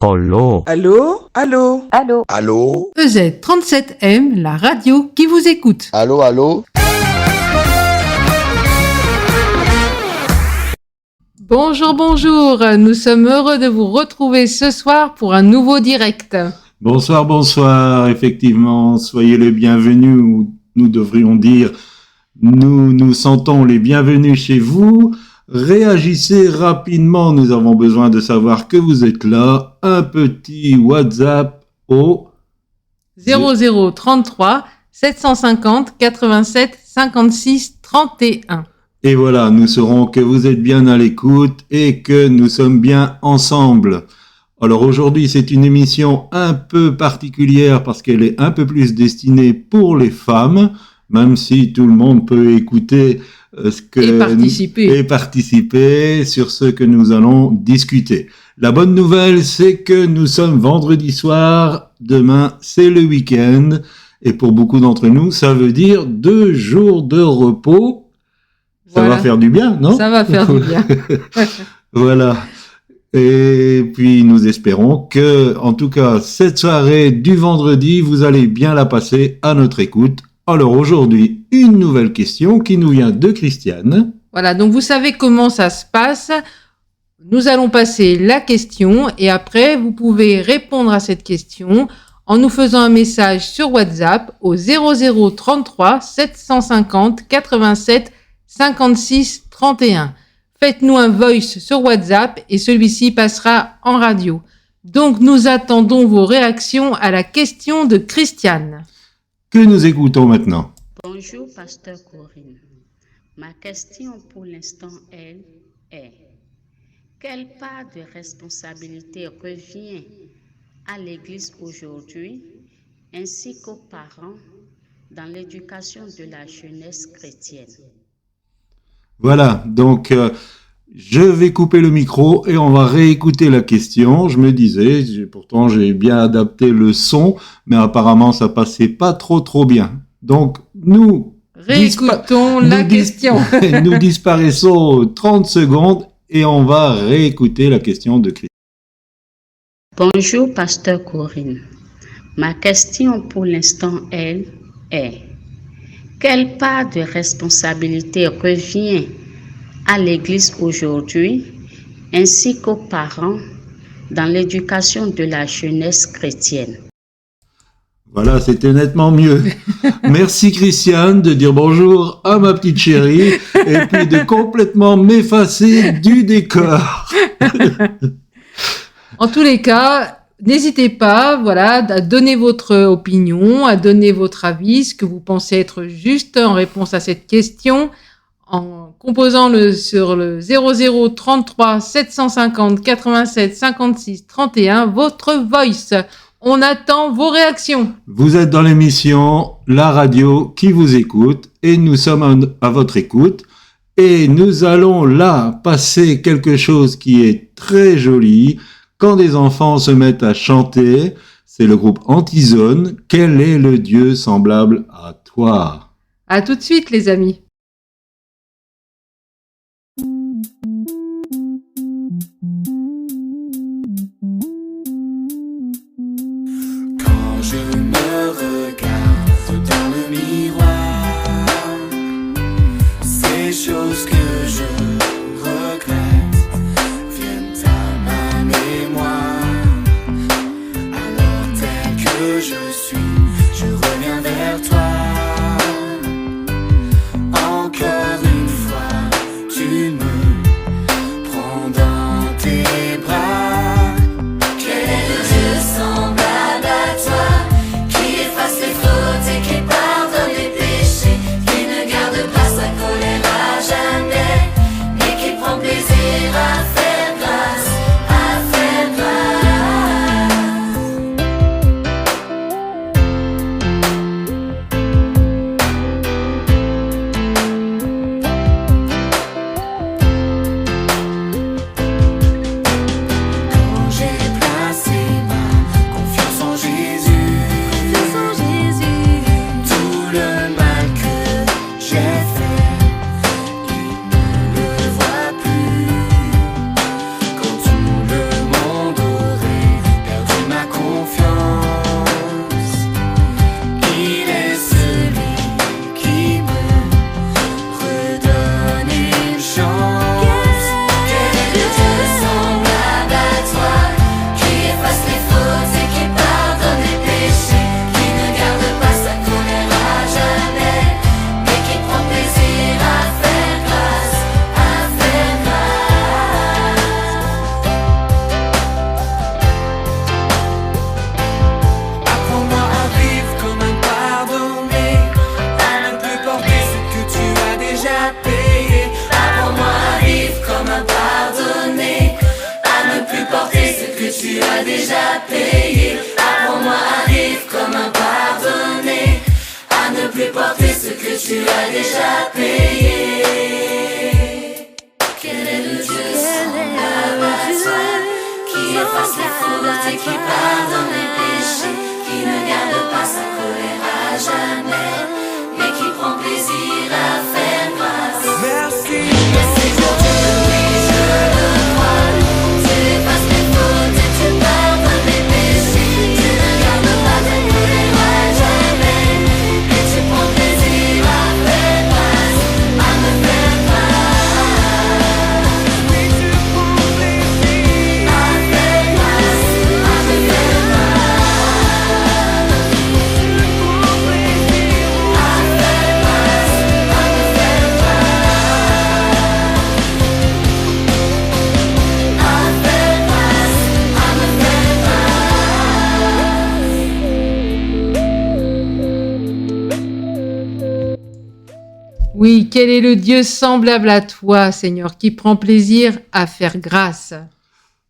Allô? Allô? Allô? Allô? Allô? EZ37M, la radio qui vous écoute. Allô, allô? Bonjour, bonjour. Nous sommes heureux de vous retrouver ce soir pour un nouveau direct. Bonsoir, bonsoir. Effectivement, soyez les bienvenus, ou nous devrions dire, nous nous sentons les bienvenus chez vous. Réagissez rapidement, nous avons besoin de savoir que vous êtes là. Un petit WhatsApp au 0033 750 87 56 31. Et voilà, nous saurons que vous êtes bien à l'écoute et que nous sommes bien ensemble. Alors aujourd'hui, c'est une émission un peu particulière parce qu'elle est un peu plus destinée pour les femmes, même si tout le monde peut écouter et participer sur ce que nous allons discuter. La bonne nouvelle, c'est que nous sommes vendredi soir, demain c'est le week-end, et pour beaucoup d'entre nous, ça veut dire 2 jours de repos. Ça va faire du bien, non? Ça va faire du bien. Voilà. Et puis nous espérons que, en tout cas, cette soirée du vendredi, vous allez bien la passer à notre écoute. Alors aujourd'hui, une nouvelle question qui nous vient de Christiane. Voilà, donc vous savez comment ça se passe. Nous allons passer la question et après, vous pouvez répondre à cette question en nous faisant un message sur WhatsApp au 0033 750 87 56 31. Faites-nous un voice sur WhatsApp et celui-ci passera en radio. Donc, nous attendons vos réactions à la question de Christiane. Que nous écoutons maintenant. Bonjour, Pasteur Corinne. Ma question pour l'instant, elle, est quelle part de responsabilité revient à l'Église aujourd'hui, ainsi qu'aux parents, dans l'éducation de la jeunesse chrétienne? Voilà, donc je vais couper le micro et on va réécouter la question. Je me disais, pourtant j'ai bien adapté le son, mais apparemment ça passait pas trop bien. Donc nous réécoutons la question. Nous disparaissons 30 secondes et on va réécouter la question de Christian. Bonjour, Pasteur Corinne. Ma question pour l'instant, elle, est quelle part de responsabilité revient à l'Église aujourd'hui, ainsi qu'aux parents, dans l'éducation de la jeunesse chrétienne? Voilà, c'était nettement mieux. Merci Christiane de dire bonjour à ma petite chérie et puis de complètement m'effacer du décor. En tous les cas, n'hésitez pas, voilà, à donner votre opinion, à donner votre avis, ce que vous pensez être juste en réponse à cette question, en composant sur le 0033 750 87 56 31 votre voice. On attend vos réactions. Vous êtes dans l'émission La radio qui vous écoute et nous sommes à votre écoute et nous allons là passer quelque chose qui est très joli. Quand des enfants se mettent à chanter, c'est le groupe Antizone. Quel est le Dieu semblable à toi? À tout de suite, les amis. Quand je me regarde dans le miroir, ces choses que je regrette viennent à ma mémoire. Alors tel que je suis, je reviens vers toi. Encore une fois, tu me prends dans tes bras. Quel est le Dieu semblable à toi, qui efface les fautes et qui pardonne les péchés, qui ne garde pas sa colère à jamais? as déjà payé. Apprends-moi à vivre comme un pardonné, à ne plus porter ce que tu as déjà payé. Quel est le Dieu semblable à toi, qui efface les fautes et qui pardonne les péchés, qui ne garde pas sa colère à jamais, mais qui prend plaisir à faire grâce. Merci. Merci pour Dieu, oui, je le crois. Tu effaces les fautes et tu pardonnes les péchés, tu ne gardes pas ta colère à jamais, mais tu prends plaisir à faire grâce, à me faire grâce. Oui, tu prends plaisir. À faire grâce, à me faire grâce. Tu prends plaisir. À faire grâce, à me faire grâce. À faire grâce, à me faire Oui, quel est le Dieu semblable à toi, Seigneur, qui prend plaisir à faire grâce?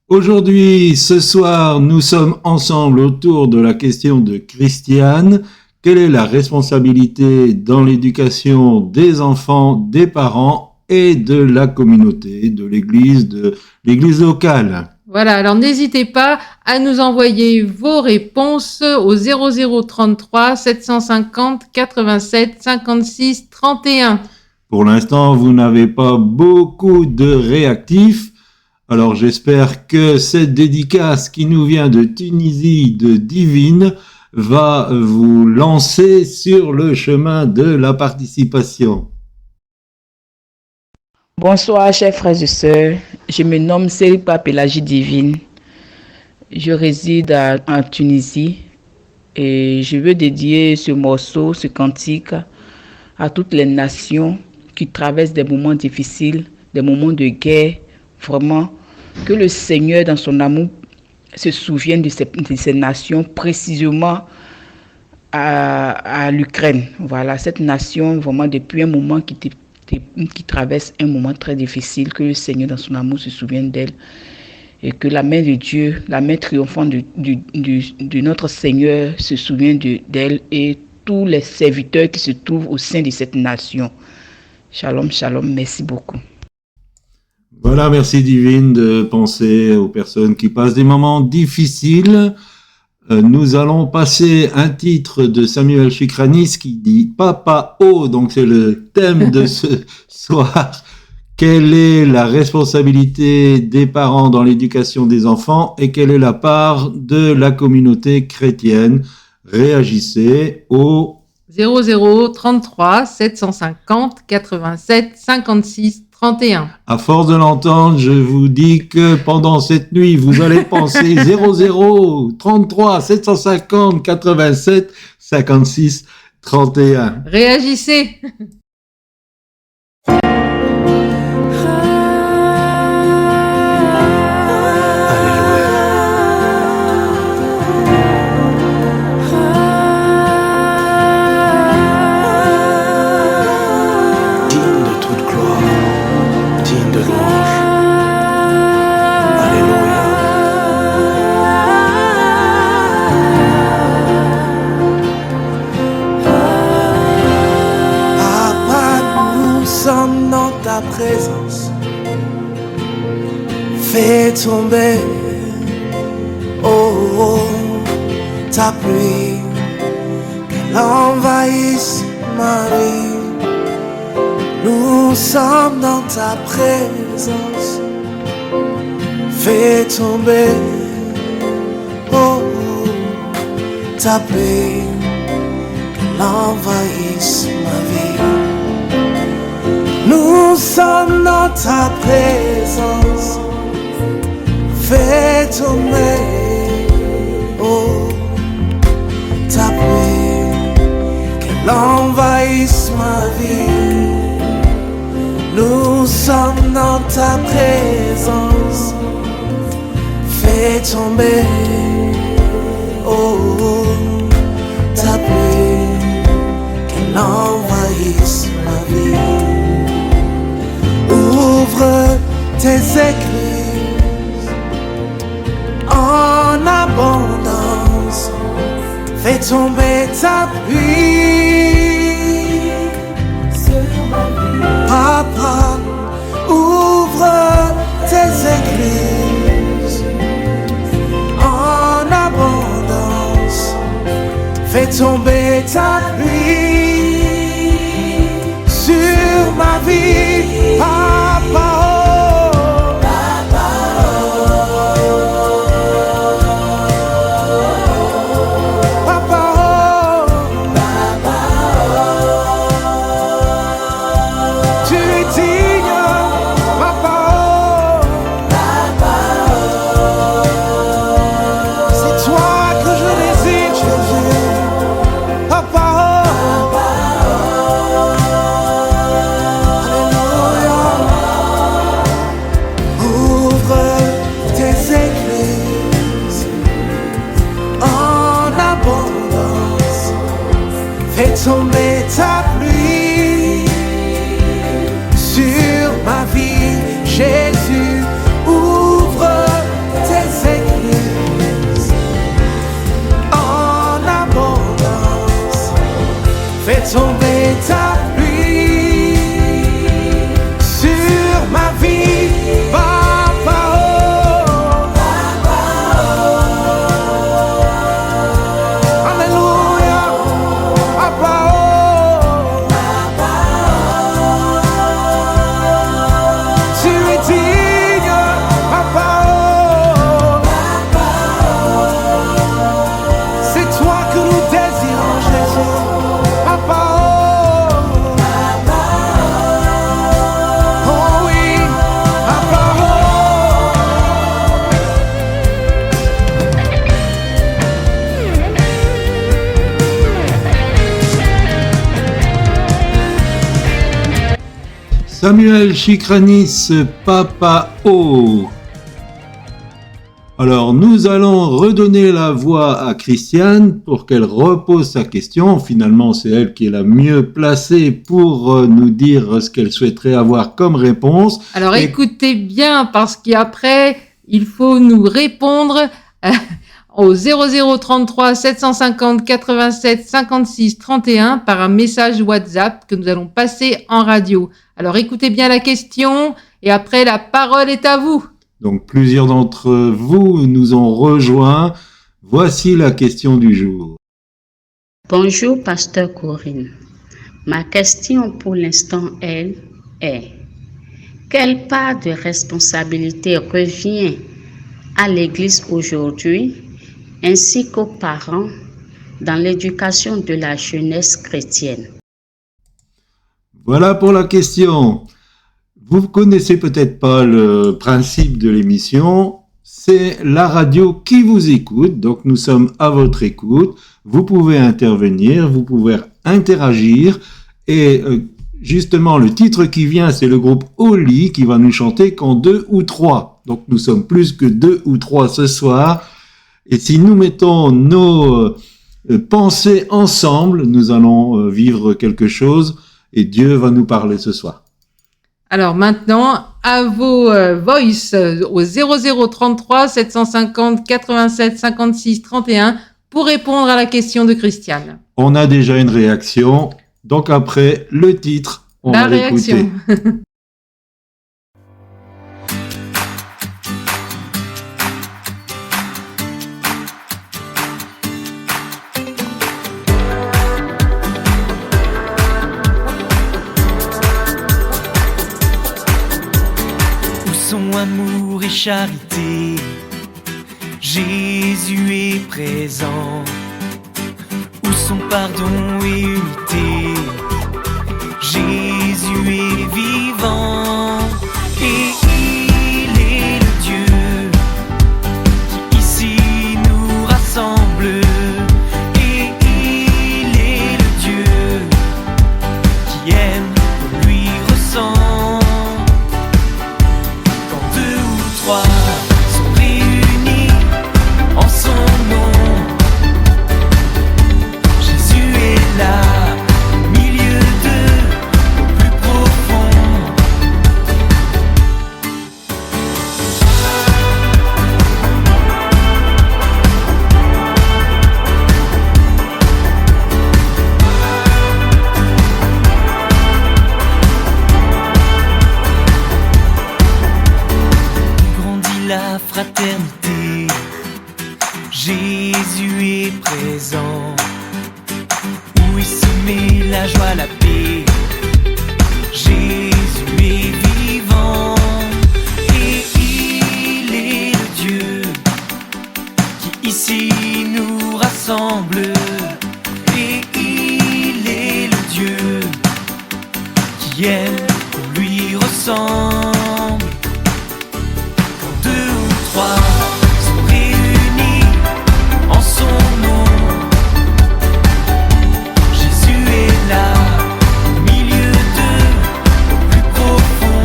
Aujourd'hui, ce soir, nous sommes ensemble autour de la question de Christiane. Quelle est la responsabilité dans l'éducation des enfants, des parents et de la communauté, de l'église locale? Voilà, alors n'hésitez pas à nous envoyer vos réponses au 0033 750 87 56 31. Pour l'instant, vous n'avez pas beaucoup de réactifs. Alors j'espère que cette dédicace qui nous vient de Tunisie, de Divine, va vous lancer sur le chemin de la participation. Bonsoir, chers frères et sœurs. Je me nomme Seripa Pélagie Divine. Je réside en Tunisie et je veux dédier ce morceau, ce cantique, à toutes les nations qui traversent des moments difficiles, des moments de guerre. Vraiment, que le Seigneur, dans son amour, se souvienne de ces nations, précisément à l'Ukraine. Voilà, cette nation, vraiment, depuis un moment qui traverse un moment très difficile, que le Seigneur dans son amour se souvienne d'elle et que la main de Dieu, la main triomphante de notre Seigneur se souvienne d'elle et tous les serviteurs qui se trouvent au sein de cette nation. Shalom, shalom, merci beaucoup. Voilà, merci Divine de penser aux personnes qui passent des moments difficiles. Nous allons passer un titre de Samuel Chikranis qui dit Papa O, donc c'est le thème de ce soir. Quelle est la responsabilité des parents dans l'éducation des enfants et quelle est la part de la communauté chrétienne? Réagissez au 0033 750 87 56 31. À force de l'entendre, je vous dis que pendant cette nuit, vous allez penser 0033 750 87 56 31. Réagissez. Présence, fais tomber, oh, ta pluie, qu'elle envahisse ma vie. Nous sommes dans ta présence, fais tomber, oh, ta pluie, qu'elle envahisse ma vie. Nous sommes dans ta présence, fais tomber, oh, ta pluie, qu'elle envahisse ma vie. Nous sommes dans ta présence, fais tomber, oh, ta pluie, qu'elle envahisse ma vie. Ouvre tes églises en fais tomber ta pluie sur ma vie. Papa, ouvre tes églises en abondance, fais tomber ta pluie sur ma vie. Papa, tomber ta pluie sur ma vie. Jésus, ouvre tes églises en abondance, fais tomber ta pluie sur ma vie. Papa, alléluia. Samuel Chikranis, Papa O. Alors, nous allons redonner la voix à Christiane pour qu'elle repose sa question. Finalement, c'est elle qui est la mieux placée pour nous dire ce qu'elle souhaiterait avoir comme réponse. Alors, écoutez bien, parce qu'après, il faut nous répondre au 0033 750 87 56 31 par un message WhatsApp que nous allons passer en radio. Alors écoutez bien la question et après la parole est à vous. Donc plusieurs d'entre vous nous ont rejoints. Voici la question du jour. Bonjour, pasteur Corinne. Ma question pour l'instant, elle, est: quelle part de responsabilité revient à l'Église aujourd'hui, ainsi qu'aux parents, dans l'éducation de la jeunesse chrétienne? Voilà pour la question. Vous connaissez peut-être pas le principe de l'émission. C'est la radio qui vous écoute. Donc nous sommes à votre écoute. Vous pouvez intervenir, vous pouvez interagir. Et justement, le titre qui vient, c'est le groupe Oli qui va nous chanter qu'en 2 ou 3. Donc nous sommes plus que 2 ou 3 ce soir. Et si nous mettons nos pensées ensemble, nous allons vivre quelque chose. Et Dieu va nous parler ce soir. Alors maintenant, à vos voice au 0033 750 87 56 31 pour répondre à la question de Christiane. On a déjà une réaction. Donc après, le titre, on va l'écouter. Amour et charité, Jésus est présent. Où sont pardon et unité, Jésus est vivant. Et il est le Dieu qui ici nous rassemble. Et il est le Dieu qui aime comme lui ressent. Sont réunis en son nom. Jésus est là, au milieu d'eux, au plus profond. la fraternité. Jésus est présent, où il se met la joie, la paix. Jésus est vivant, et il est le Dieu qui ici nous rassemble. Et il est le Dieu qui aime qu'on lui ressemble. Quand deux ou trois sont réunis en son nom, Jésus est là, au milieu d'eux, au plus profond.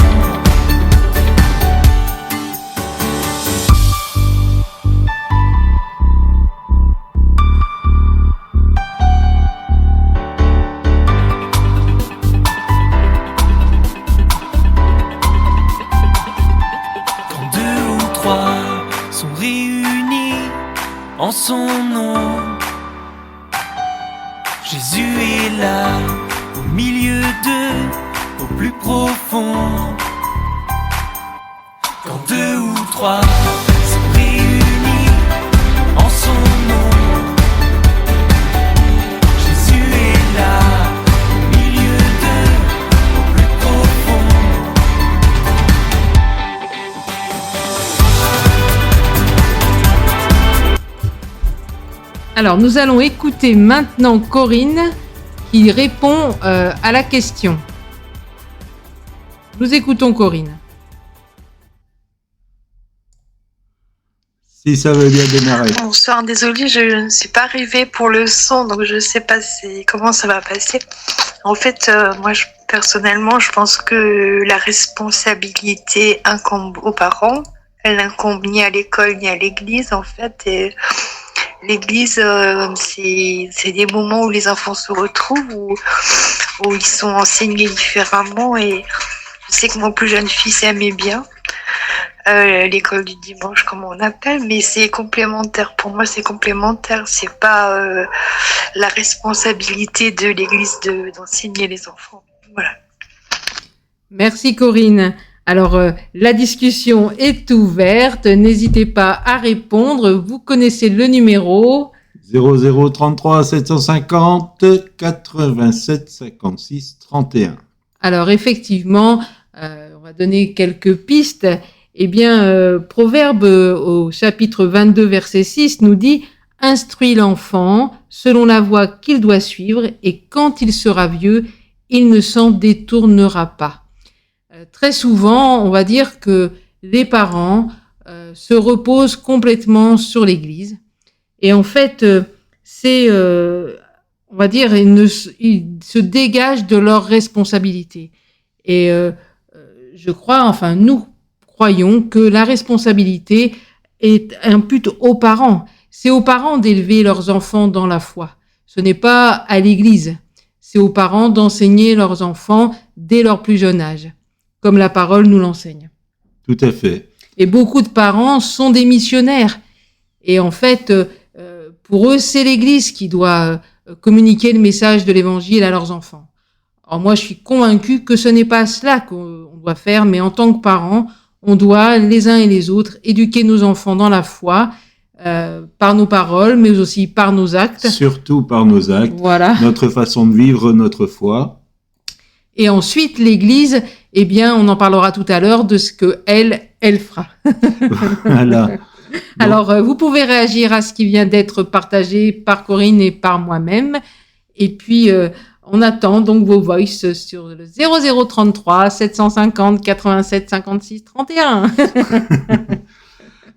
Quand deux ou trois sont réunis en son nom, Jésus est là, au milieu d'eux, au plus profond. Quand deux ou trois sont réunis en son nom, Jésus est là, au milieu d'eux, au plus profond. Alors, nous allons écouter maintenant Corinne qui répond à la question. Nous écoutons Corinne. Si ça veut bien démarrer. Bonsoir, désolée, je ne suis pas arrivée pour le son, donc je ne sais pas comment ça va passer. En fait, moi, personnellement, je pense que la responsabilité incombe aux parents. Elle incombe ni à l'école ni à l'église, en fait. Et l'église, c'est des moments où les enfants se retrouvent, où ils sont enseignés différemment. Et je sais que mon plus jeune fils aimait bien l'école du dimanche, comme on appelle, mais c'est complémentaire. Pour moi, c'est complémentaire. C'est pas la responsabilité de l'église d'enseigner les enfants. Voilà. Merci Corinne. Alors, la discussion est ouverte. N'hésitez pas à répondre. Vous connaissez le numéro 0033 750 87 56 31. Alors, effectivement, on va donner quelques pistes. Eh bien, Proverbe au chapitre 22, verset 6 nous dit « Instruis l'enfant selon la voie qu'il doit suivre, et quand il sera vieux, il ne s'en détournera pas. » Très souvent, on va dire que les parents se reposent complètement sur l'Église. Et en fait, on va dire, ils se dégagent de leurs responsabilités. Et je crois, enfin, nous croyons que la responsabilité est impute aux parents. C'est aux parents d'élever leurs enfants dans la foi. Ce n'est pas à l'Église. C'est aux parents d'enseigner leurs enfants dès leur plus jeune âge, comme la parole nous l'enseigne. Tout à fait. Et beaucoup de parents sont des missionnaires. Et en fait, pour eux, c'est l'Église qui doit communiquer le message de l'Évangile à leurs enfants. Alors moi, je suis convaincue que ce n'est pas cela qu'on doit faire, mais en tant que parents, on doit, les uns et les autres, éduquer nos enfants dans la foi, par nos paroles, mais aussi par nos actes. Surtout par nos actes. Voilà. Notre façon de vivre notre foi. Et ensuite, l'Église, eh bien, on en parlera tout à l'heure de ce que elle fera. Voilà. Donc, alors, vous pouvez réagir à ce qui vient d'être partagé par Corinne et par moi-même. Et puis, on attend donc vos voices sur le 0033 750 87 56 31.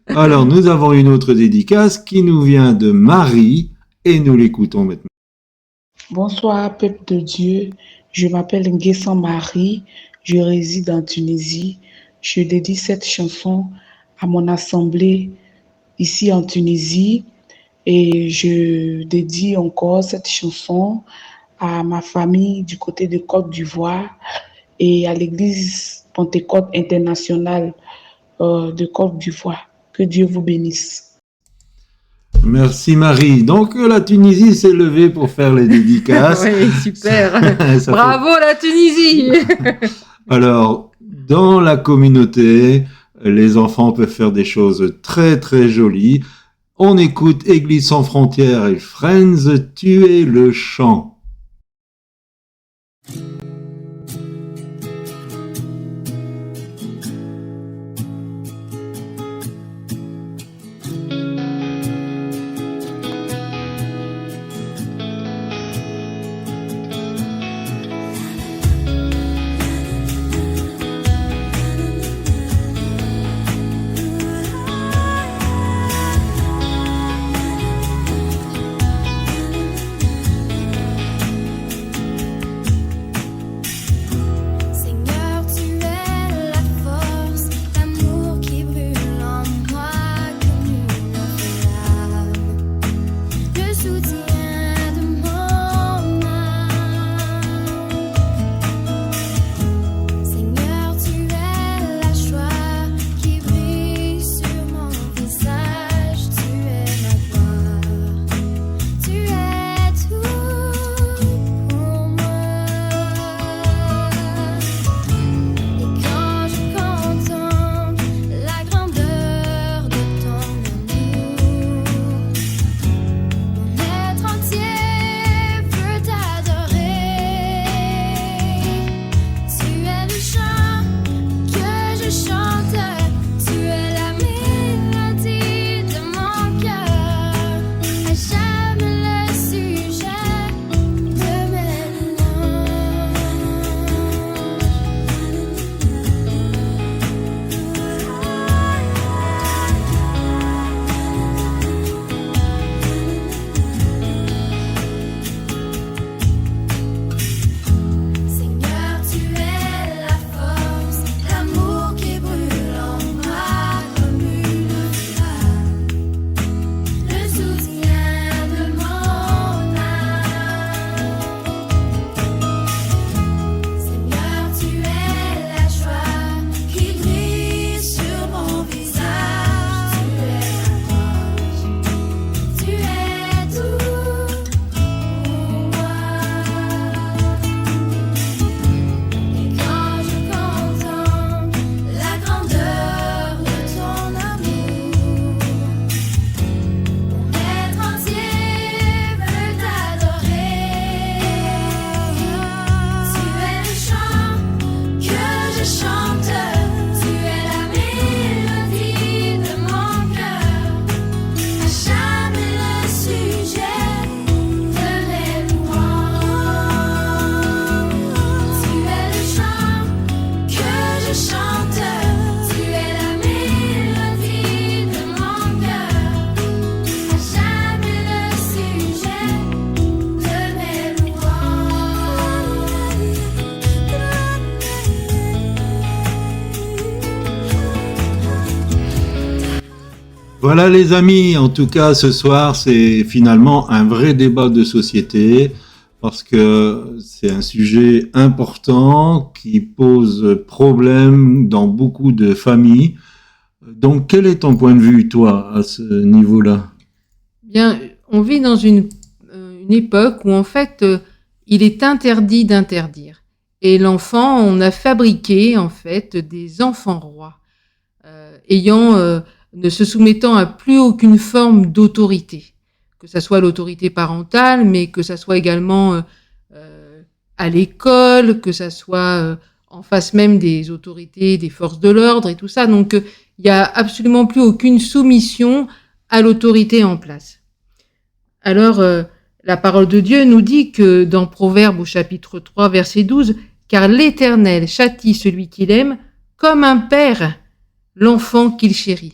alors, nous avons une autre dédicace qui nous vient de Marie et nous l'écoutons maintenant. Bonsoir, peuple de Dieu. Je m'appelle Nguessan Marie. Je réside en Tunisie. Je dédie cette chanson à mon assemblée ici en Tunisie. Et je dédie encore cette chanson à ma famille du côté de Côte d'Ivoire et à l'église Pentecôte internationale de Côte d'Ivoire. Que Dieu vous bénisse. Merci Marie. Donc la Tunisie s'est levée pour faire les dédicaces. Oui, super. Bravo la Tunisie. Alors, dans la communauté, les enfants peuvent faire des choses très très jolies. On écoute Église sans frontières et Friends, tuer le chant. Voilà les amis, en tout cas ce soir c'est finalement un vrai débat de société parce que c'est un sujet important qui pose problème dans beaucoup de familles. Donc quel est ton point de vue toi à ce niveau-là ? Bien, on vit dans une époque où en fait il est interdit d'interdire. Et l'enfant, on a fabriqué en fait des enfants rois ne se soumettant à plus aucune forme d'autorité, que ça soit l'autorité parentale, mais que ça soit également à l'école, que ça soit en face même des autorités, des forces de l'ordre et tout ça. Donc, il y a absolument plus aucune soumission à l'autorité en place. Alors, la parole de Dieu nous dit que dans Proverbes au chapitre 3, verset 12, « Car l'Éternel châtie celui qu'il aime comme un père l'enfant qu'il chérit. »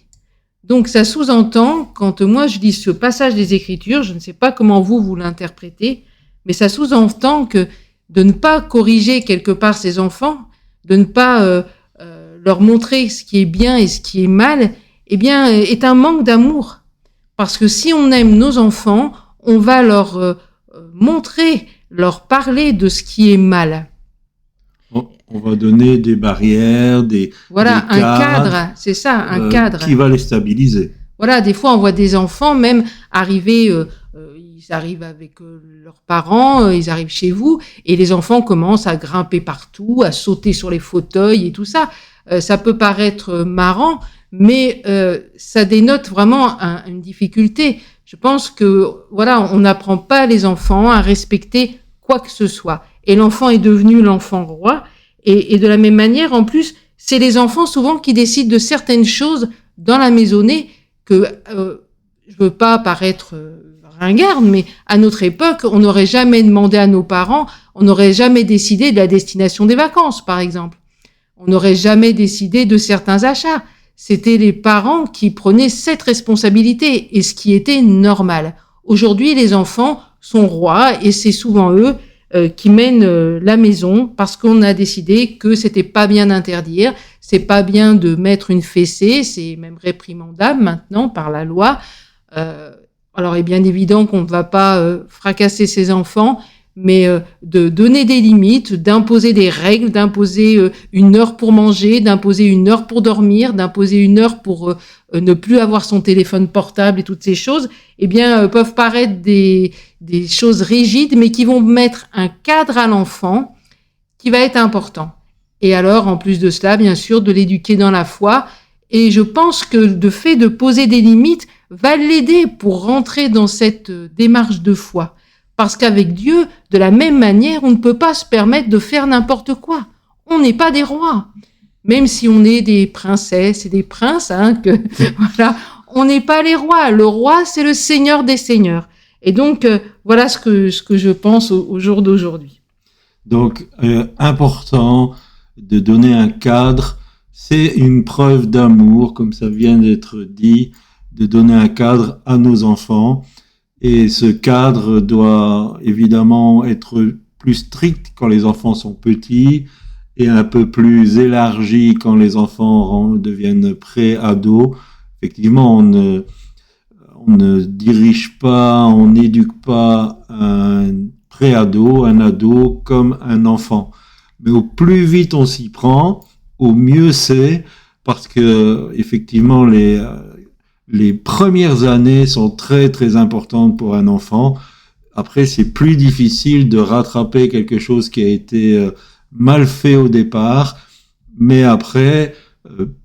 Donc, ça sous-entend, quand moi je lis ce passage des Écritures, je ne sais pas comment vous l'interprétez, mais ça sous-entend que de ne pas corriger quelque part ses enfants, de ne pas leur montrer ce qui est bien et ce qui est mal, eh bien, est un manque d'amour. Parce que si on aime nos enfants, on va leur montrer, leur parler de ce qui est mal. On va donner des barrières, des cadre, c'est ça, un cadre. Qui va les stabiliser. Voilà, des fois on voit des enfants même arriver, ils arrivent avec leurs parents, ils arrivent chez vous, et les enfants commencent à grimper partout, à sauter sur les fauteuils et tout ça. ça peut paraître marrant, mais ça dénote vraiment une difficulté. Je pense que voilà, on n'apprend pas les enfants à respecter quoi que ce soit. Et l'enfant est devenu l'enfant roi. Et de la même manière, en plus, c'est les enfants souvent qui décident de certaines choses dans la maisonnée que je veux pas paraître ringarde, mais à notre époque, on n'aurait jamais demandé à nos parents, on n'aurait jamais décidé de la destination des vacances, par exemple. On n'aurait jamais décidé de certains achats. C'était les parents qui prenaient cette responsabilité, et ce qui était normal. Aujourd'hui, les enfants sont rois, et c'est souvent eux qui mènent la maison, parce qu'on a décidé que c'était pas bien d'interdire, c'est pas bien de mettre une fessée, c'est même réprimandable maintenant par la loi. Alors, il est bien évident qu'on ne va pas fracasser ses enfants, mais de donner des limites, d'imposer des règles, d'imposer une heure pour manger, d'imposer une heure pour dormir, d'imposer une heure pour ne plus avoir son téléphone portable et toutes ces choses, eh bien, peuvent paraître des choses rigides, mais qui vont mettre un cadre à l'enfant qui va être important. Et alors, en plus de cela, bien sûr, de l'éduquer dans la foi. Et je pense que le fait de poser des limites va l'aider pour rentrer dans cette démarche de foi. Parce qu'avec Dieu, de la même manière, on ne peut pas se permettre de faire n'importe quoi. On n'est pas des rois. Même si on est des princesses et des princes, voilà, on n'est pas les rois. Le roi, c'est le Seigneur des seigneurs. Et donc, voilà ce que je pense au jour d'aujourd'hui. Donc, important de donner un cadre. C'est une preuve d'amour, comme ça vient d'être dit, de donner un cadre à nos enfants. Et ce cadre doit évidemment être plus strict quand les enfants sont petits et un peu plus élargi quand les enfants deviennent pré-ados. Effectivement, on ne dirige pas, on n'éduque pas un pré-ado, un ado comme un enfant. Mais au plus vite on s'y prend, au mieux c'est, parce que effectivement les premières années sont très très importantes pour un enfant. Après, c'est plus difficile de rattraper quelque chose qui a été mal fait au départ. Mais après,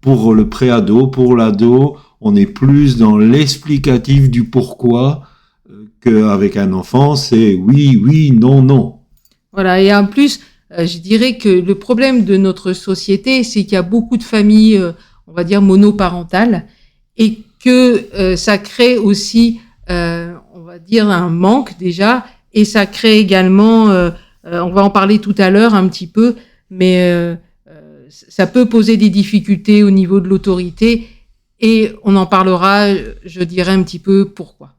pour le pré-ado, pour l'ado, on est plus dans l'explicatif du pourquoi qu'avec un enfant, c'est oui, oui, non, non. Voilà, et en plus, je dirais que le problème de notre société, c'est qu'il y a beaucoup de familles, on va dire, monoparentales, et que ça crée aussi, on va dire, un manque déjà, et ça crée également, on va en parler tout à l'heure un petit peu, mais ça peut poser des difficultés au niveau de l'autorité, et on en parlera, je dirais un petit peu pourquoi.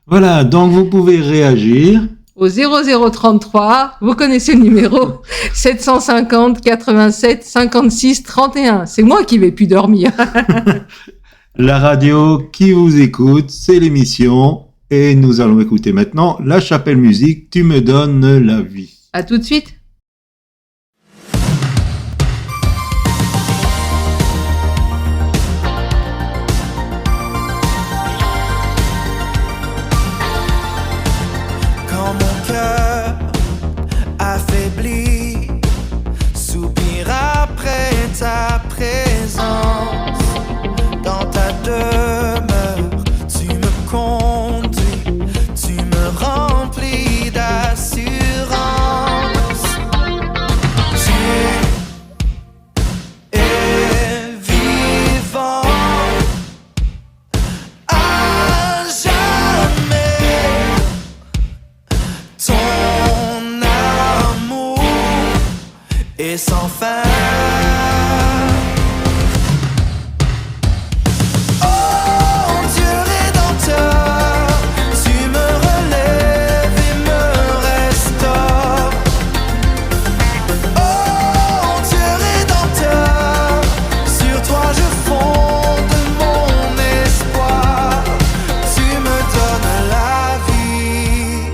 Voilà, donc vous pouvez réagir. Au 0033, vous connaissez le numéro, 750 87 56 31. C'est moi qui vais plus dormir. La radio qui vous écoute, c'est l'émission. Et nous allons écouter maintenant La Chapelle Musique, Tu me donnes la vie. À tout de suite. Quand mon cœur affaibli soupire après ta présence, dans ta demeure, tu me conduis, tu me remplis d'assurance. Tu es vivant à jamais. Ton amour est sans fin. Oh Dieu rédempteur, tu me relèves et me restaures. Oh Dieu rédempteur, sur toi je fonde mon espoir. Tu me donnes la vie.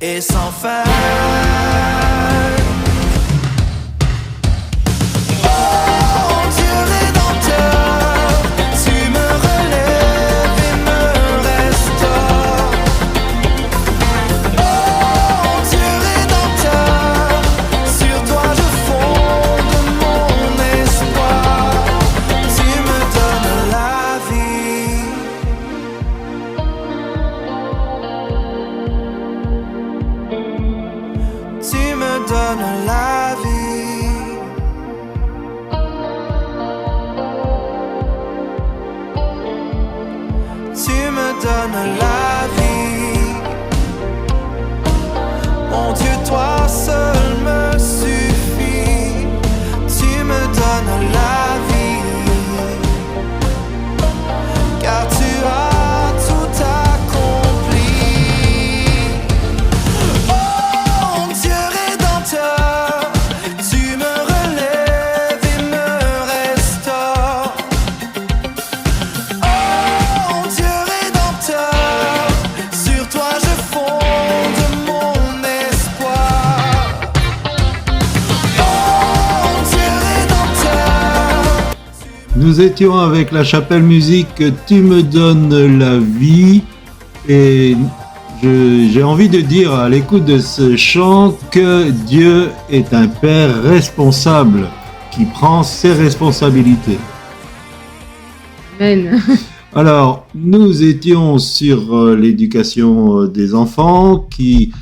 et sans fin. Nous étions avec la chapelle musique Tu me donnes la vie et j'ai envie de dire à l'écoute de ce chant que Dieu est un Père responsable qui prend ses responsabilités. Amen. Alors, nous étions sur l'éducation des enfants qui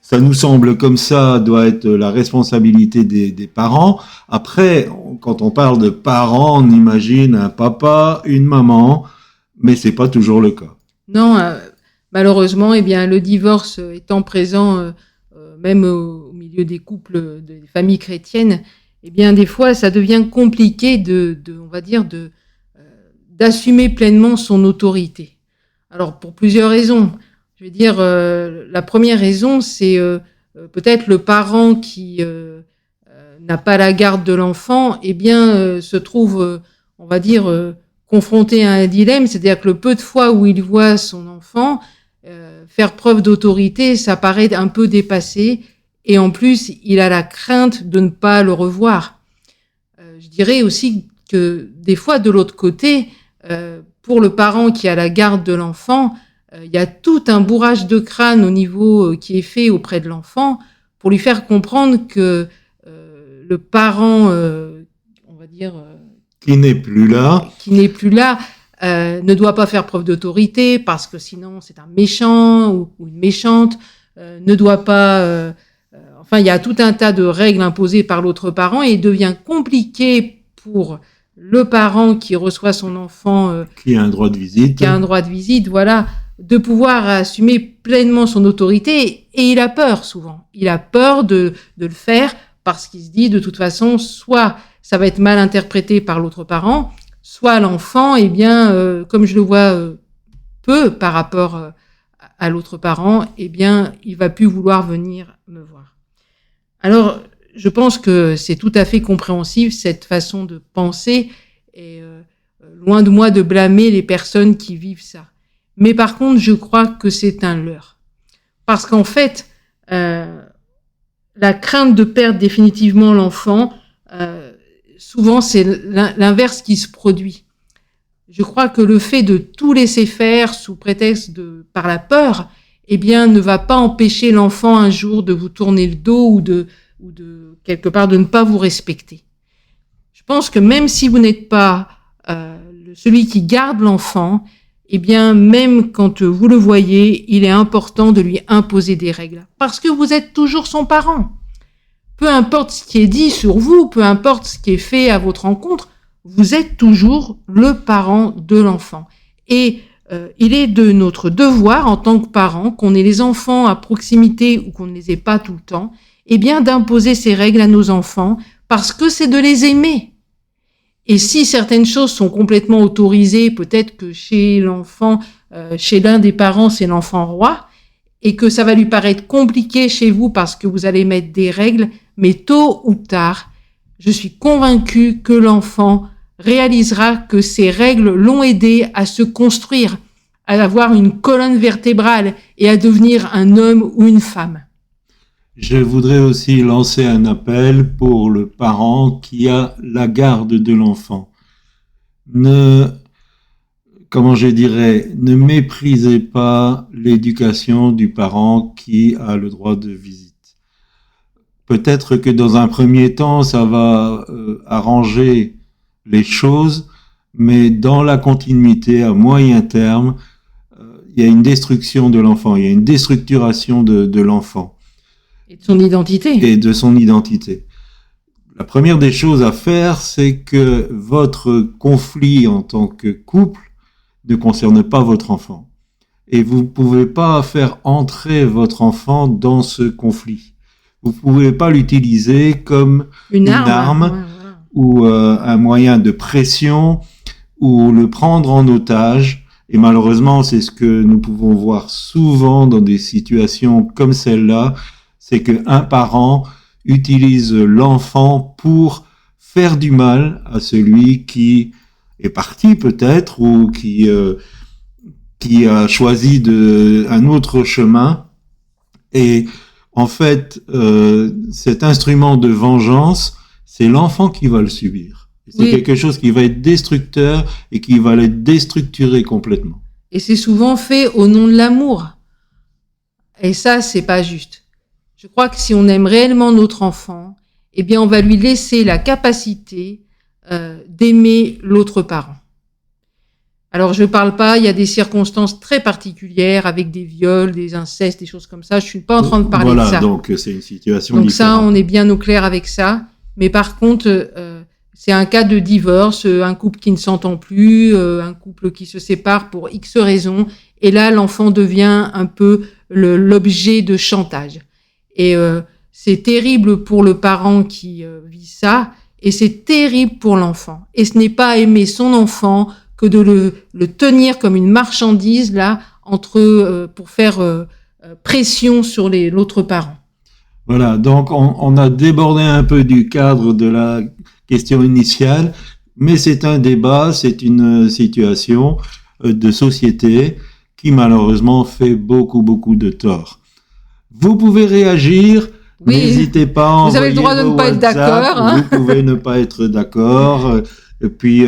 ça nous semble comme ça doit être la responsabilité des parents. Après, quand on parle de parents, on imagine un papa, une maman, mais c'est pas toujours le cas. Non, malheureusement, eh bien, le divorce étant présent même au milieu des couples, des familles chrétiennes, eh bien, des fois, ça devient compliqué on va dire, d'assumer pleinement son autorité. Alors, pour plusieurs raisons. Je veux dire, la première raison, c'est peut-être le parent qui n'a pas la garde de l'enfant, eh bien, se trouve, on va dire, confronté à un dilemme, c'est-à-dire que le peu de fois où il voit son enfant faire preuve d'autorité, ça paraît un peu dépassé, et en plus, il a la crainte de ne pas le revoir. Je dirais aussi que des fois, de l'autre côté, pour le parent qui a la garde de l'enfant, il y a tout un bourrage de crâne au niveau qui est fait auprès de l'enfant pour lui faire comprendre que le parent, on va dire, qui n'est plus là, ne doit pas faire preuve d'autorité parce que sinon c'est un méchant ou une méchante, ne doit pas. Enfin, il y a tout un tas de règles imposées par l'autre parent et il devient compliqué pour le parent qui reçoit son enfant, qui a un droit de visite, voilà, de pouvoir assumer pleinement son autorité, et il a peur souvent. Il a peur de le faire parce qu'il se dit de toute façon, soit ça va être mal interprété par l'autre parent, soit l'enfant, eh bien, comme je le vois peu par rapport à l'autre parent, eh bien, il va plus vouloir venir me voir. Alors, je pense que c'est tout à fait compréhensif cette façon de penser, et loin de moi de blâmer les personnes qui vivent ça. Mais par contre, je crois que c'est un leurre. Parce qu'en fait, la crainte de perdre définitivement l'enfant, souvent c'est l'inverse qui se produit. Je crois que le fait de tout laisser faire sous prétexte par la peur, eh bien, ne va pas empêcher l'enfant un jour de vous tourner le dos ou de quelque part de ne pas vous respecter. Je pense que même si vous n'êtes pas celui qui garde l'enfant, eh bien, même quand vous le voyez, il est important de lui imposer des règles. Parce que vous êtes toujours son parent. Peu importe ce qui est dit sur vous, peu importe ce qui est fait à votre rencontre, vous êtes toujours le parent de l'enfant. Et il est de notre devoir, en tant que parents, qu'on ait les enfants à proximité ou qu'on ne les ait pas tout le temps, eh bien, d'imposer ces règles à nos enfants, parce que c'est de les aimer. Et si certaines choses sont complètement autorisées, peut-être que chez l'enfant, chez l'un des parents, c'est l'enfant roi, et que ça va lui paraître compliqué chez vous parce que vous allez mettre des règles, mais tôt ou tard, je suis convaincue que l'enfant réalisera que ces règles l'ont aidé à se construire, avoir une colonne vertébrale et à devenir un homme ou une femme. Je voudrais aussi lancer un appel pour le parent qui a la garde de l'enfant. Ne méprisez pas l'éducation du parent qui a le droit de visite. Peut-être que dans un premier temps, ça va arranger les choses, mais dans la continuité, à moyen terme, il y a une destruction de l'enfant, il y a une déstructuration de l'enfant. Et de son identité. Et de son identité. La première des choses à faire, c'est que votre conflit en tant que couple ne concerne pas votre enfant. Et vous ne pouvez pas faire entrer votre enfant dans ce conflit. Vous ne pouvez pas l'utiliser comme une arme ouais, voilà. ou un moyen de pression ou le prendre en otage. Et malheureusement, c'est ce que nous pouvons voir souvent dans des situations comme celle-là, c'est qu'un parent utilise l'enfant pour faire du mal à celui qui est parti peut-être ou qui a choisi un autre chemin. Et en fait, cet instrument de vengeance, c'est l'enfant qui va le subir. C'est Oui. quelque chose qui va être destructeur et qui va le déstructurer complètement. Et c'est souvent fait au nom de l'amour. Et ça, c'est pas juste. Je crois que si on aime réellement notre enfant, eh bien, on va lui laisser la capacité d'aimer l'autre parent. Alors, je parle pas, il y a des circonstances très particulières avec des viols, des incestes, des choses comme ça. Je suis pas en train de parler de ça. Voilà, donc c'est une situation Donc différente. ça, on est bien au clair avec ça. Mais par contre, c'est un cas de divorce, un couple qui ne s'entend plus, un couple qui se sépare pour X raisons. Et là, l'enfant devient un peu l'objet de chantage. Et c'est terrible pour le parent qui vit ça, et c'est terrible pour l'enfant. Et ce n'est pas aimer son enfant que de le tenir comme une marchandise là pour faire pression sur l'autre parent. Voilà, donc on a débordé un peu du cadre de la question initiale, mais c'est un débat, c'est une situation de société qui malheureusement fait beaucoup de tort. Vous pouvez réagir, Oui, n'hésitez pas à vous avez le droit de ne pas être d'accord, hein. Vous pouvez ne pas être d'accord, et puis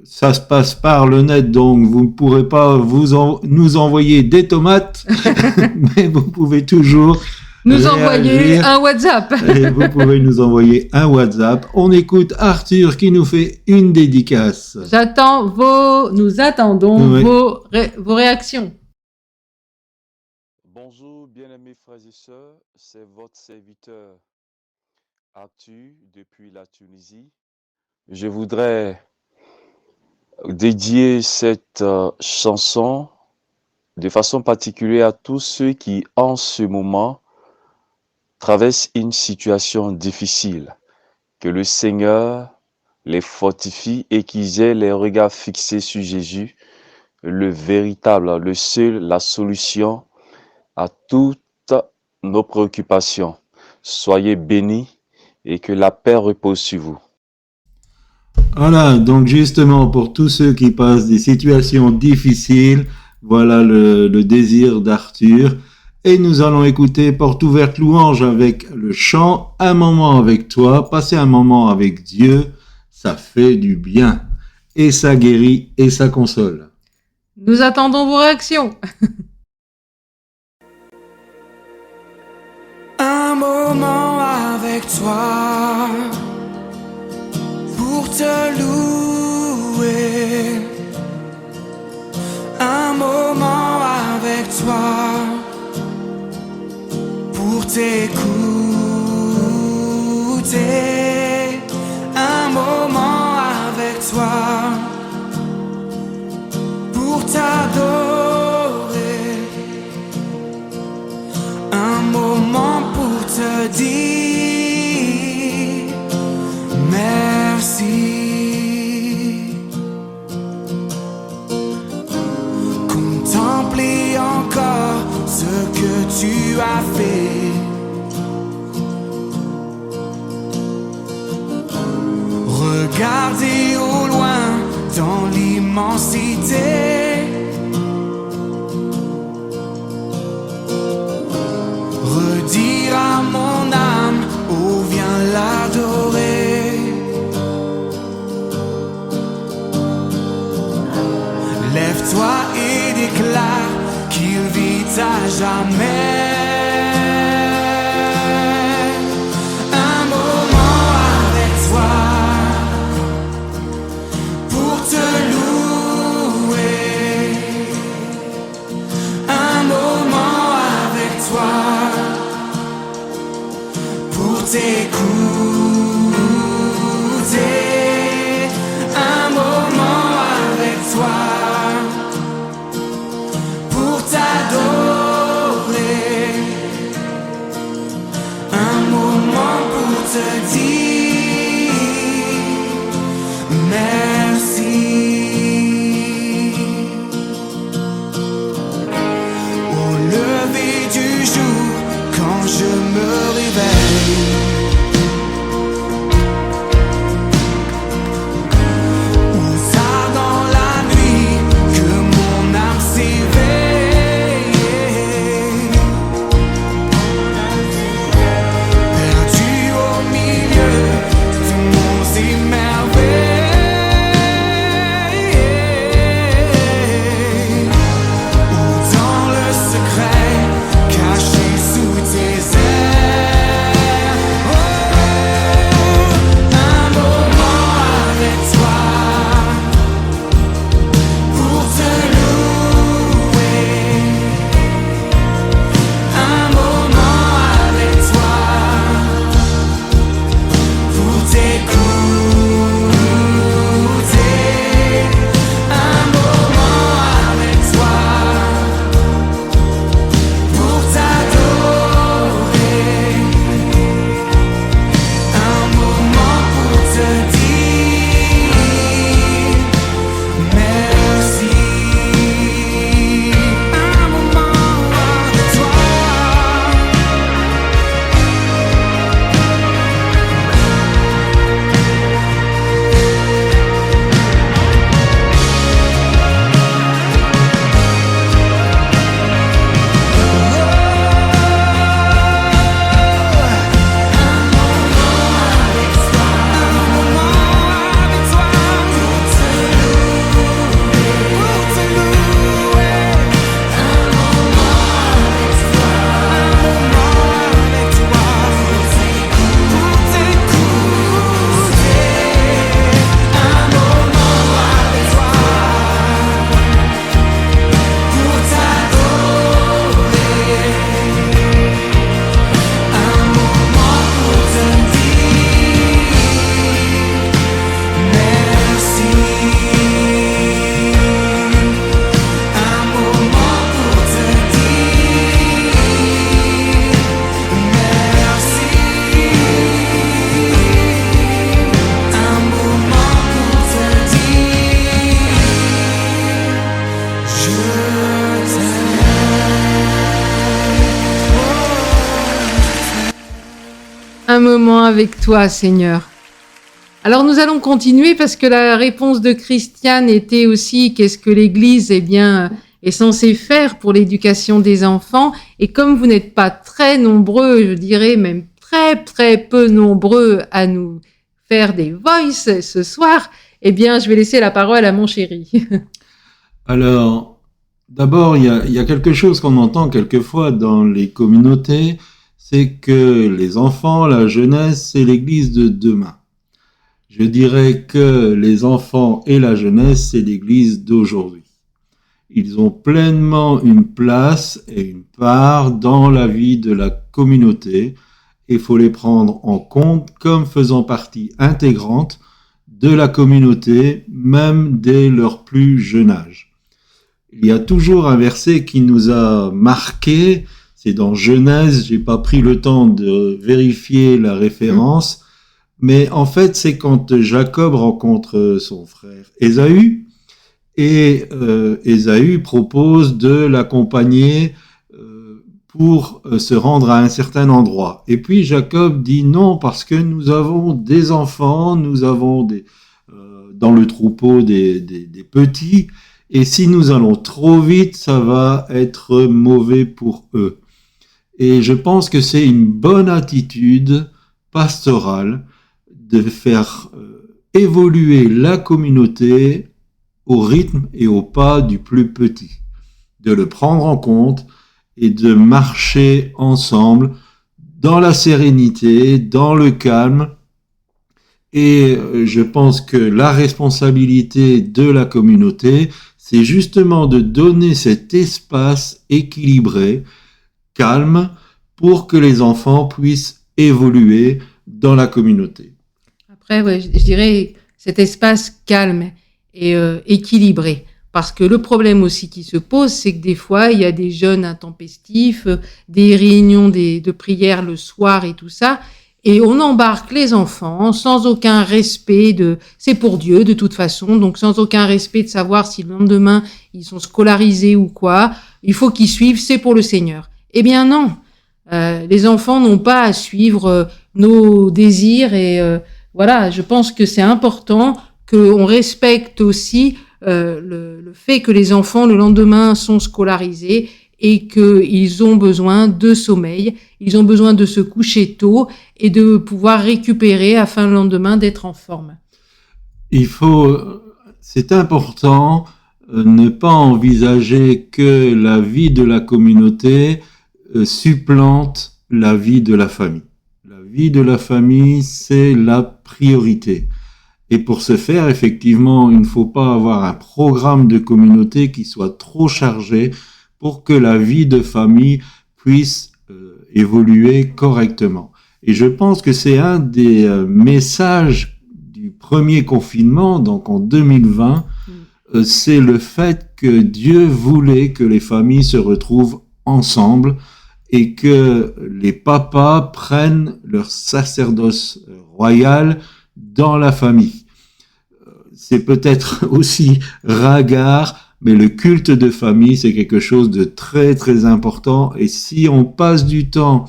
ça se passe par le net, donc vous ne pourrez pas nous envoyer des tomates, mais vous pouvez toujours Nous réagir. envoyer un WhatsApp. Et vous pouvez nous envoyer un WhatsApp. On écoute Arthur qui nous fait une dédicace. Nous attendons Oui. vos réactions. Bonjour, bien-aimés frères et sœurs, c'est votre serviteur Arthur depuis la Tunisie. Je voudrais dédier cette chanson de façon particulière à tous ceux qui, en ce moment, traversent une situation difficile. Que le Seigneur les fortifie et qu'ils aient les regards fixés sur Jésus, le véritable, le seul, la solution à toutes nos préoccupations. Soyez bénis et que la paix repose sur vous. Voilà, donc justement, pour tous ceux qui passent des situations difficiles, voilà le désir d'Arthur. Et nous allons écouter Porte ouverte louange avec le chant Un moment avec toi. Passer un moment avec Dieu, ça fait du bien. Et ça guérit et ça console. Nous attendons vos réactions. Un moment avec toi pour te louer. Un moment avec toi pour t'écouter. Un moment avec toi pour t'adorer. Un moment pour te dire merci. Contempler encore ce que tu as fait. Regarder au loin dans l'immensité à jamais. Un moment avec toi pour te louer. Un moment avec toi pour t'écouter. Un moment avec toi pour t'adorer. Un moment pour te dire merci. Au lever du jour, quand je me réveille, ou tard dans la nuit, que mon âme s'éveille, perdu au milieu de mondes et merveilles, ou dans le secret caché sous tes ailes. Oh, un moment avec toi pour te louer. Un moment avec toi pour t'écouter. Un moment avec toi pour t'adorer. Un moment pour te dire merci. Un moment avec toi. Un moment avec toi, Seigneur. Alors nous allons continuer parce que la réponse de Christiane était aussi qu'est-ce que l'Église est censée faire pour l'éducation des enfants. Et comme vous n'êtes pas très nombreux, je dirais même très peu nombreux à nous faire des voices ce soir, eh bien je vais laisser la parole à mon chéri. Alors, d'abord, il y a quelque chose qu'on entend quelquefois dans les communautés, c'est que les enfants, la jeunesse, c'est l'Église de demain. Je dirais que les enfants et la jeunesse, c'est l'Église d'aujourd'hui. Ils ont pleinement une place et une part dans la vie de la communauté. Il faut les prendre en compte comme faisant partie intégrante de la communauté, même dès leur plus jeune âge. Il y a toujours un verset qui nous a marqué, c'est dans Genèse, j'ai pas pris le temps de vérifier la référence, mais en fait c'est quand Jacob rencontre son frère Ésaü, et Ésaü propose de l'accompagner pour se rendre à un certain endroit. Et puis Jacob dit non, parce que nous avons des enfants, nous avons dans le troupeau des petits, et si nous allons trop vite, ça va être mauvais pour eux. Et je pense que c'est une bonne attitude pastorale de faire évoluer la communauté au rythme et au pas du plus petit, de le prendre en compte et de marcher ensemble dans la sérénité, dans le calme. Et je pense que la responsabilité de la communauté, c'est justement de donner cet espace équilibré, calme, pour que les enfants puissent évoluer dans la communauté. Après, ouais, je dirais cet espace calme et équilibré. Parce que le problème aussi qui se pose, c'est que des fois, il y a des jeunes intempestifs, des réunions de prière le soir et tout ça, et on embarque les enfants sans aucun respect c'est pour Dieu de toute façon, donc sans aucun respect de savoir si le lendemain ils sont scolarisés ou quoi. Il faut qu'ils suivent, c'est pour le Seigneur. Eh bien non, les enfants n'ont pas à suivre nos désirs et voilà, je pense que c'est important qu'on respecte aussi le fait que les enfants le lendemain sont scolarisés et qu'ils ont besoin de sommeil, ils ont besoin de se coucher tôt et de pouvoir récupérer afin le lendemain d'être en forme. C'est important ne pas envisager que la vie de la communauté supplante la vie de la famille. La vie de la famille, c'est la priorité. Et pour ce faire, effectivement, il ne faut pas avoir un programme de communauté qui soit trop chargé pour que la vie de famille puisse évoluer correctement. Et je pense que c'est un des messages du premier confinement, donc en 2020, c'est le fait que Dieu voulait que les familles se retrouvent ensemble et que les papas prennent leur sacerdoce royal dans la famille. C'est peut-être aussi ringard, mais le culte de famille, c'est quelque chose de très, très important. Et si on passe du temps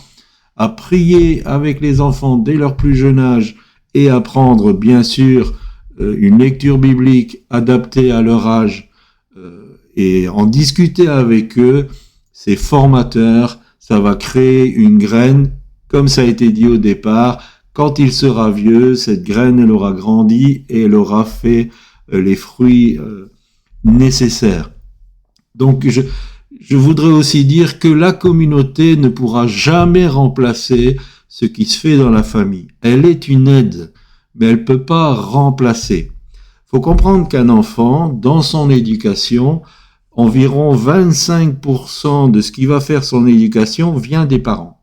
à prier avec les enfants dès leur plus jeune âge et à prendre, bien sûr, une lecture biblique adaptée à leur âge et en discuter avec eux, c'est formateur, ça va créer une graine, comme ça a été dit au départ. Quand il sera vieux, cette graine, elle aura grandi et elle aura fait les fruits nécessaires. Donc, je voudrais aussi dire que la communauté ne pourra jamais remplacer ce qui se fait dans la famille. Elle est une aide, mais elle peut pas remplacer. Faut comprendre qu'un enfant, dans son éducation, environ 25% de ce qui va faire son éducation vient des parents.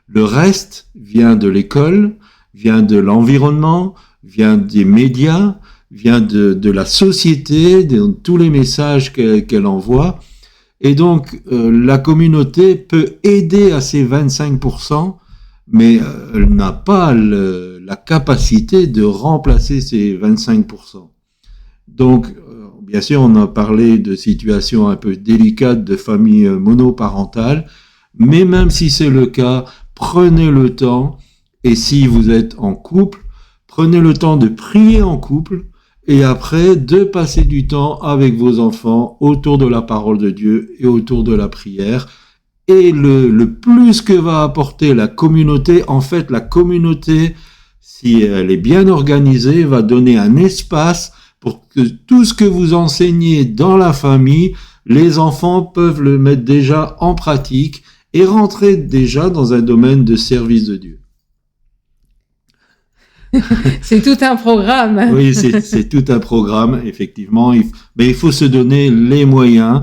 Le reste vient de l'école, vient de l'environnement, vient des médias, vient de la société, de tous les messages qu'elle envoie. Et donc, la communauté peut aider à ces 25%, mais elle n'a pas la capacité de remplacer ces 25%. Donc, bien sûr, on a parlé de situations un peu délicates de familles monoparentales, mais même si c'est le cas, prenez le temps, et si vous êtes en couple, prenez le temps de prier en couple, et après de passer du temps avec vos enfants autour de la parole de Dieu et autour de la prière. Et le plus que va apporter la communauté, en fait, la communauté, si elle est bien organisée, va donner un espace pour que tout ce que vous enseignez dans la famille, les enfants peuvent le mettre déjà en pratique et rentrer déjà dans un domaine de service de Dieu. C'est tout un programme. Oui, c'est tout un programme, effectivement. Mais il faut se donner les moyens,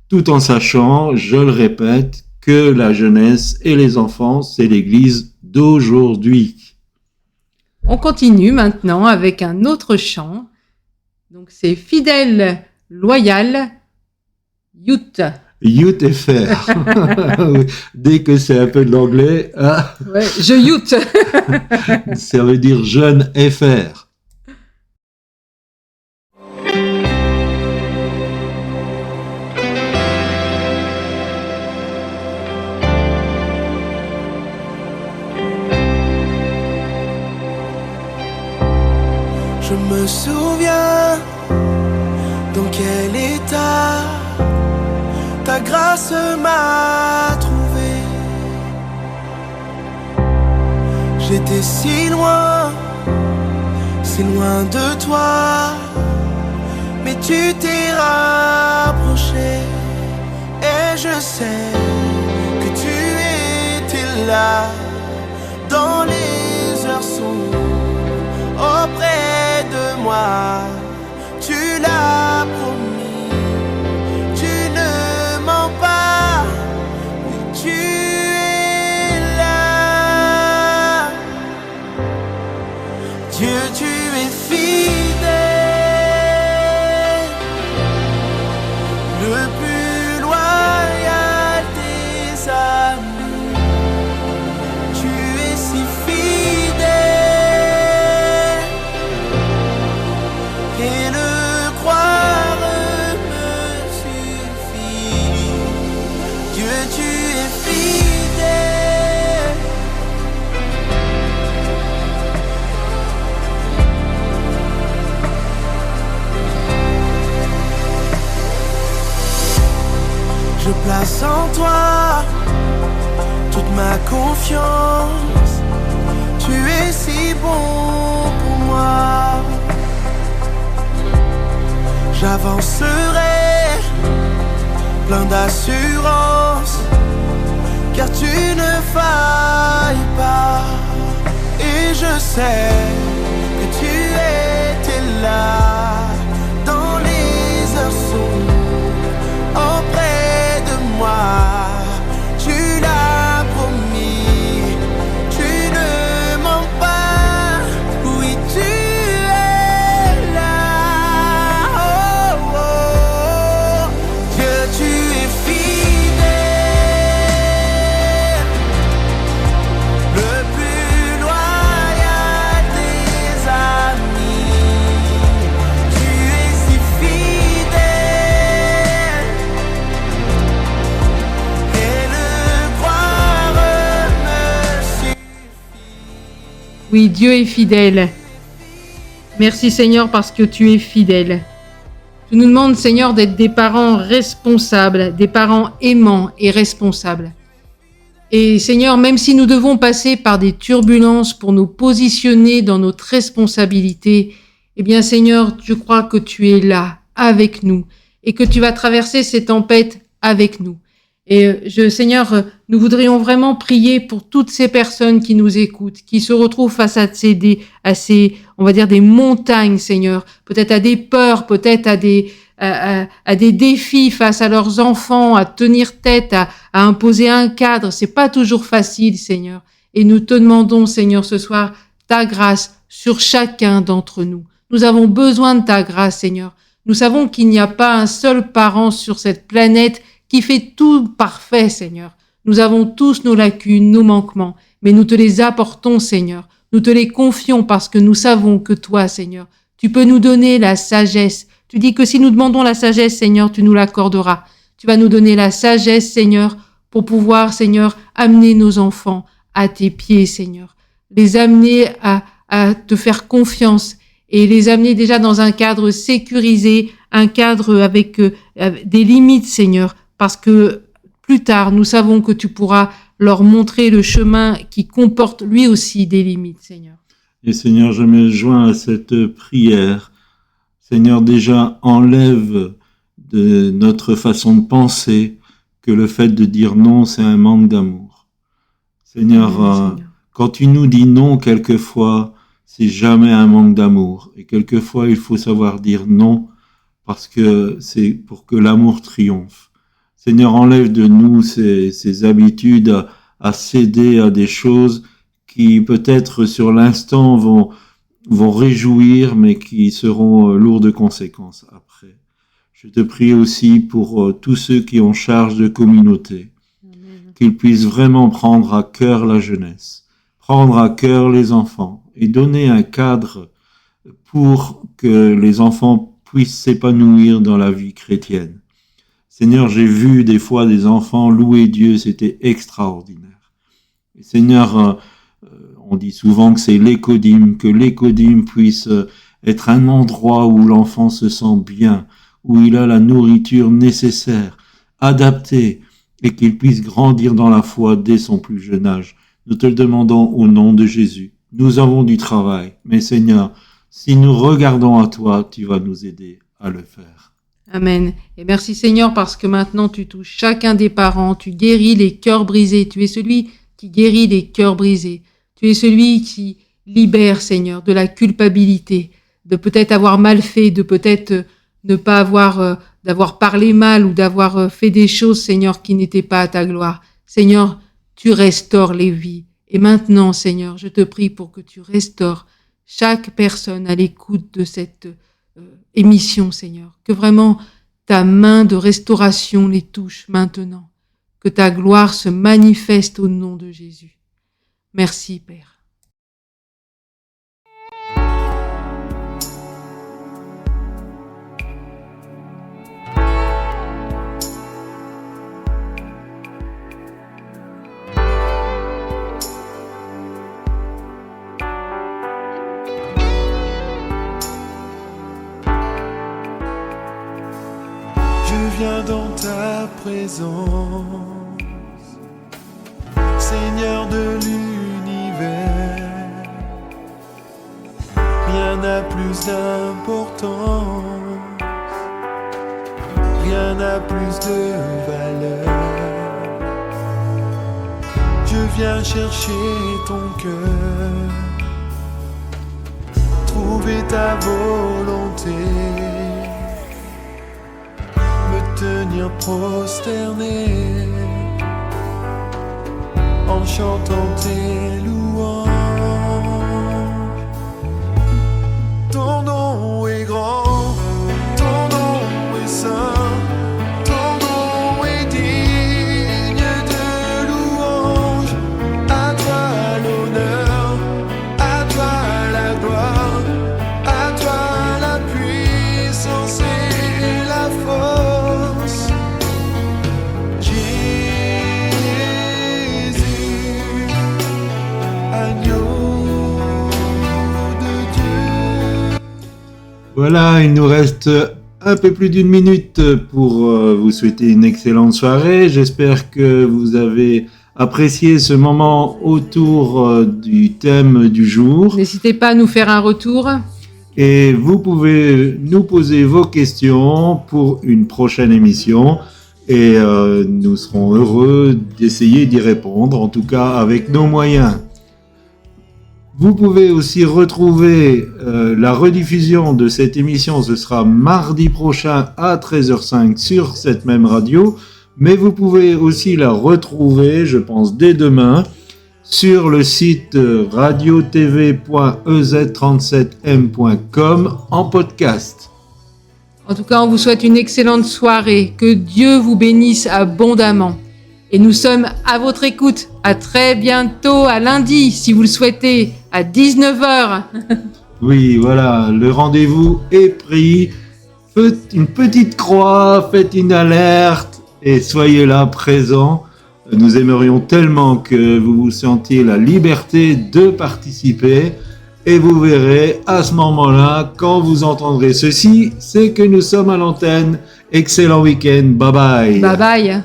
tout en sachant, je le répète, que la jeunesse et les enfants, c'est l'Église d'aujourd'hui. On continue maintenant avec un autre chant. Donc c'est Fidèle, loyal, Youth. Youth FR. Dès que c'est un peu de l'anglais, ouais, je youth. Ça veut dire jeune FR. Je me souviens dans quel état ta grâce m'a trouvé. J'étais si loin de toi, mais tu t'es rapproché. Et je sais es là dans les heures sombres auprès de moi. Tu l'as promis, tu ne mens pas, oui, tu es là. Dieu, tu es fidèle, le plus loyal des amis. Tu es si fidèle et le croire me suffit. Dieu, tu es fidèle. Je place en toi toute ma confiance. Tu es si bon pour moi. J'avancerai plein d'assurance, car tu ne failles pas. Et je sais que tu étais là dans les heures sombres auprès de moi. Tu l'as promis, tu ne mens pas, oui tu es là. Oh, oh. Dieu, tu es fidèle, le plus loyal des amis. Tu es si fidèle et le croire me suffit. Oui, Dieu est fidèle. Merci Seigneur parce que tu es fidèle. Tu nous demandes Seigneur d'être des parents responsables, des parents aimants et responsables. Et Seigneur, même si nous devons passer par des turbulences pour nous positionner dans notre responsabilité, eh bien Seigneur, je crois que tu es là, avec nous, et que tu vas traverser ces tempêtes avec nous. Et Seigneur, nous voudrions vraiment prier pour toutes ces personnes qui nous écoutent, qui se retrouvent face à ces, on va dire, des montagnes, Seigneur, peut-être à des peurs, peut-être à des défis face à leurs enfants, à tenir tête, à imposer un cadre. C'est pas toujours facile, Seigneur. Et nous te demandons, Seigneur, ce soir, ta grâce sur chacun d'entre nous. Nous avons besoin de ta grâce, Seigneur. Nous savons qu'il n'y a pas un seul parent sur cette planète qui fait tout parfait, Seigneur. Nous avons tous nos lacunes, nos manquements, mais nous te les apportons, Seigneur. Nous te les confions parce que nous savons que toi, Seigneur, tu peux nous donner la sagesse. Tu dis que si nous demandons la sagesse, Seigneur, tu nous l'accorderas. Tu vas nous donner la sagesse, Seigneur, pour pouvoir, Seigneur, amener nos enfants à tes pieds, Seigneur. Les amener à te faire confiance et les amener déjà dans un cadre sécurisé, un cadre avec des limites, Seigneur, parce que plus tard, nous savons que tu pourras leur montrer le chemin qui comporte lui aussi des limites, Seigneur. Et Seigneur, je me joins à cette prière. Seigneur, déjà, enlève de notre façon de penser que le fait de dire non, c'est un manque d'amour. Seigneur, quand tu nous dis non, quelquefois, c'est jamais un manque d'amour. Et quelquefois, il faut savoir dire non parce que c'est pour que l'amour triomphe. Seigneur, enlève de nous ces habitudes à céder à des choses qui peut-être sur l'instant vont réjouir, mais qui seront lourdes de conséquences après. Je te prie aussi pour tous ceux qui ont charge de communauté, qu'ils puissent vraiment prendre à cœur la jeunesse, prendre à cœur les enfants et donner un cadre pour que les enfants puissent s'épanouir dans la vie chrétienne. Seigneur, j'ai vu des fois des enfants louer Dieu, c'était extraordinaire. Et Seigneur, on dit souvent que c'est l'écodyme, que l'écodyme puisse être un endroit où l'enfant se sent bien, où il a la nourriture nécessaire, adaptée, et qu'il puisse grandir dans la foi dès son plus jeune âge. Nous te le demandons au nom de Jésus. Nous avons du travail, mais Seigneur, si nous regardons à toi, tu vas nous aider à le faire. Amen. Et merci Seigneur parce que maintenant tu touches chacun des parents, tu guéris les cœurs brisés, tu es celui qui guérit les cœurs brisés. Tu es celui qui libère, Seigneur, de la culpabilité, de peut-être avoir mal fait, de peut-être ne pas d'avoir parlé mal ou d'avoir fait des choses, Seigneur, qui n'étaient pas à ta gloire. Seigneur, tu restaures les vies. Et maintenant, Seigneur, je te prie pour que tu restaures chaque personne à l'écoute de cette émission, Seigneur. Que vraiment ta main de restauration les touche maintenant. Que ta gloire se manifeste au nom de Jésus. Merci, Père. Je viens dans ta présence, Seigneur de l'univers. Rien n'a plus d'importance, rien n'a plus de valeur. Je viens chercher ton cœur, trouver ta volonté, tenir prosterné en chantant tes louanges. Ton nom est grand, ton nom est saint, ton nom est digne de louange. À toi l'honneur, à toi la gloire, à toi la puissance et la force. Voilà, il nous reste un peu plus d'une minute pour vous souhaiter une excellente soirée. J'espère que vous avez apprécié ce moment autour du thème du jour. N'hésitez pas à nous faire un retour. Et vous pouvez nous poser vos questions pour une prochaine émission. Et nous serons heureux d'essayer d'y répondre, en tout cas avec nos moyens. Vous pouvez aussi retrouver la rediffusion de cette émission, ce sera mardi prochain à 13h05 sur cette même radio, mais vous pouvez aussi la retrouver, je pense, dès demain, sur le site radiotv.ez37m.com en podcast. En tout cas, on vous souhaite une excellente soirée, que Dieu vous bénisse abondamment. Et nous sommes à votre écoute. À très bientôt, à lundi, si vous le souhaitez, à 19h. Oui, voilà, le rendez-vous est pris. Faites une petite croix, faites une alerte et soyez là, présents. Nous aimerions tellement que vous vous sentiez la liberté de participer. Et vous verrez, à ce moment-là, quand vous entendrez ceci, c'est que nous sommes à l'antenne. Excellent week-end, bye bye. Bye bye.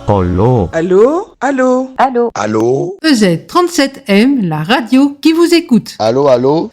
Allô? Allô? Allô? Allô? Allô? EZ37M, la radio qui vous écoute. Allô, allô?